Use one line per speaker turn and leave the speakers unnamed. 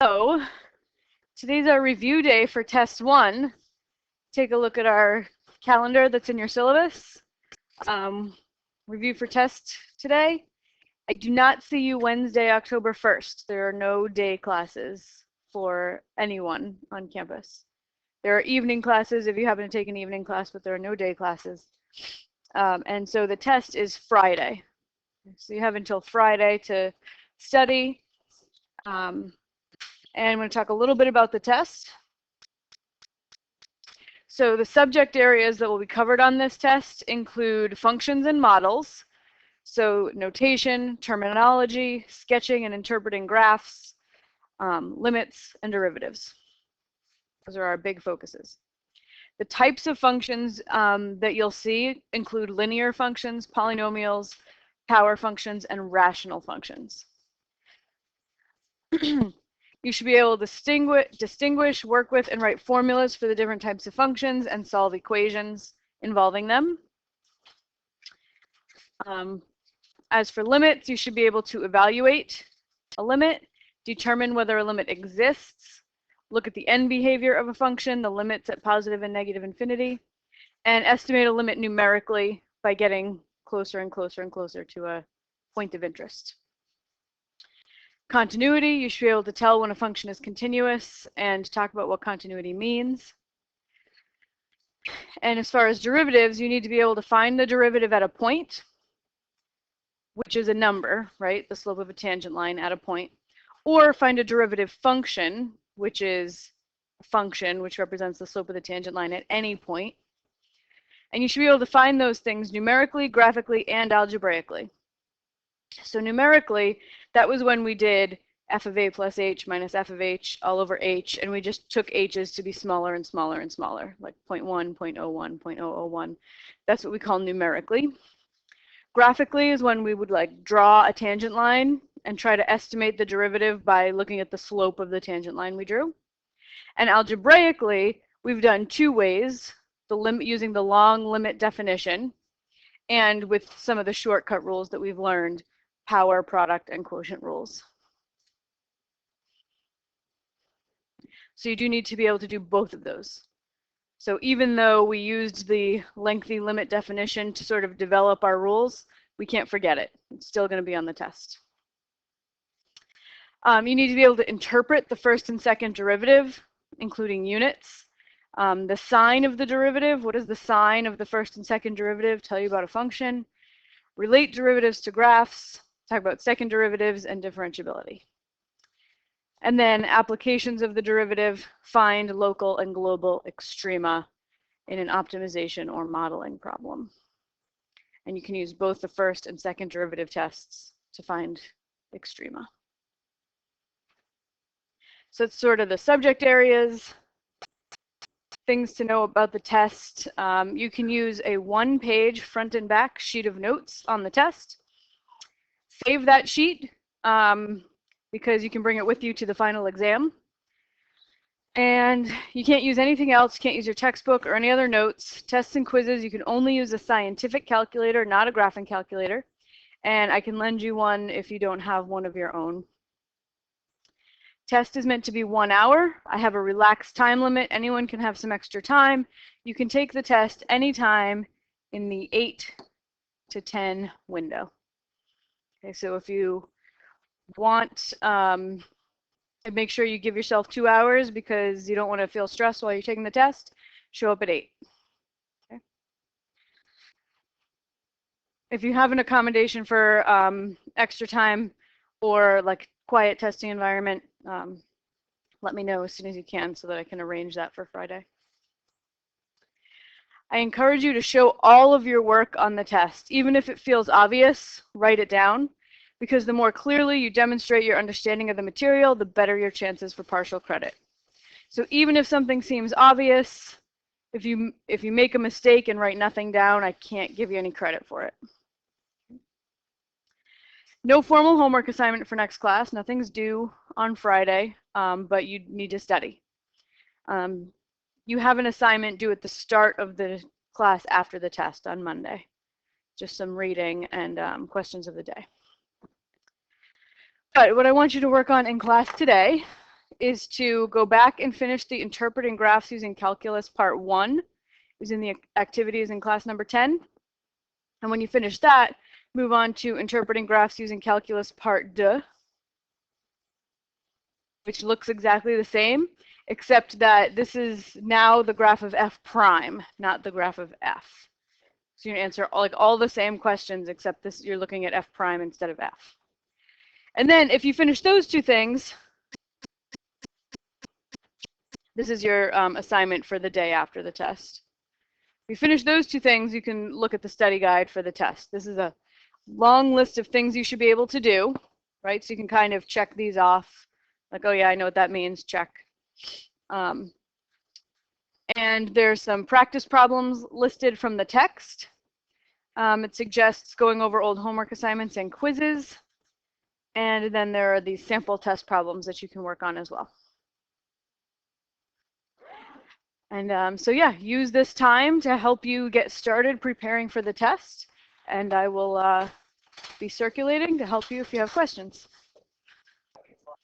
So today's our review day for test 1. Take a look at our calendar that's in your syllabus. Review for test today. I do not see you Wednesday, October 1st. There are no day classes for anyone on campus. There are evening classes if you happen to take an evening class, but there are no day classes. And so the test is Friday. So you have until Friday to study. And I'm going to talk a little bit about the test. So the subject areas that will be covered on this test include functions and models. So notation, terminology, sketching and interpreting graphs, limits, and derivatives. Those are our big focuses. The types of functions that you'll see include linear functions, polynomials, power functions, and rational functions. You should be able to distinguish, work with, and write formulas for the different types of functions and solve equations involving them. As for limits, you should be able to evaluate a limit, determine whether a limit exists, look at the end behavior of a function, the limits at positive and negative infinity, and estimate a limit numerically by getting closer and closer and closer to a point of interest. Continuity, you should be able to tell when a function is continuous and talk about what continuity means. And as far as derivatives, you need to be able to find the derivative at a point, which is a number, right? The slope of a tangent line at a point, or find a derivative function, which is a function which represents the slope of the tangent line at any point. And you should be able to find those things numerically, graphically, and algebraically. So numerically, that was when we did f of a plus h minus f of h all over h, and we just took h's to be smaller and smaller and smaller, like 0.1, 0.01, 0.001. That's what we call numerically. Graphically is when we would like draw a tangent line and try to estimate the derivative by looking at the slope of the tangent line we drew. And algebraically, we've done two ways, the limit using the long limit definition and with some of the shortcut rules that we've learned, power, product, and quotient rules. So you do need to be able to do both of those. So even though we used the lengthy limit definition to sort of develop our rules, we can't forget it. It's still going to be on the test. You need to be able to interpret the first and second derivative, including units. The sign of the derivative, what does the sign of the first and second derivative tell you about a function? Relate derivatives to graphs, talk about second derivatives and differentiability. And then applications of the derivative, find local and global extrema in an optimization or modeling problem. And you can use both the first and second derivative tests to find extrema. So it's sort of the subject areas, things to know about the test. You can use a one-page front and back sheet of notes on the test. Save that sheet because you can bring it with you to the final exam. And you can't use anything else. You can't use your textbook or any other notes. Tests and quizzes, you can only use a scientific calculator, not a graphing calculator. And I can lend you one if you don't have one of your own. Test is meant to be 1 hour. I have a relaxed time limit. Anyone can have some extra time. You can take the test anytime in the 8 to 10 window. Okay, so if you want make sure you give yourself 2 hours because you don't want to feel stressed while you're taking the test, show up at 8. Okay. If you have an accommodation for extra time or like quiet testing environment, let me know as soon as you can so that I can arrange that for Friday. I encourage you to show all of your work on the test. Even if it feels obvious, write it down, because the more clearly you demonstrate your understanding of the material, the better your chances for partial credit. So even if something seems obvious, if you make a mistake and write nothing down, I can't give you any credit for it. No formal homework assignment for next class. Nothing's due on Friday, but you need to study. You have an assignment due at the start of the class after the test on Monday. Just some reading and questions of the day. But what I want you to work on in class today is to go back and finish the interpreting graphs using calculus part 1. It was in the activities in class number 10. And when you finish that, move on to interpreting graphs using calculus part 2, which looks exactly the same, except that this is now the graph of f prime, not the graph of f. So you answer all the same questions, except this you're looking at f prime instead of f. And then if you finish those two things, this is your assignment for the day after the test. If you finish those two things, you can look at the study guide for the test. This is a long list of things you should be able to do, right? So you can kind of check these off, like, oh yeah, I know what that means, check. And there's some practice problems listed from the text. It suggests going over old homework assignments and quizzes. And then there are these sample test problems that you can work on as well. And so yeah, use this time to help you get started preparing for the test. And I will be circulating to help you if you have questions.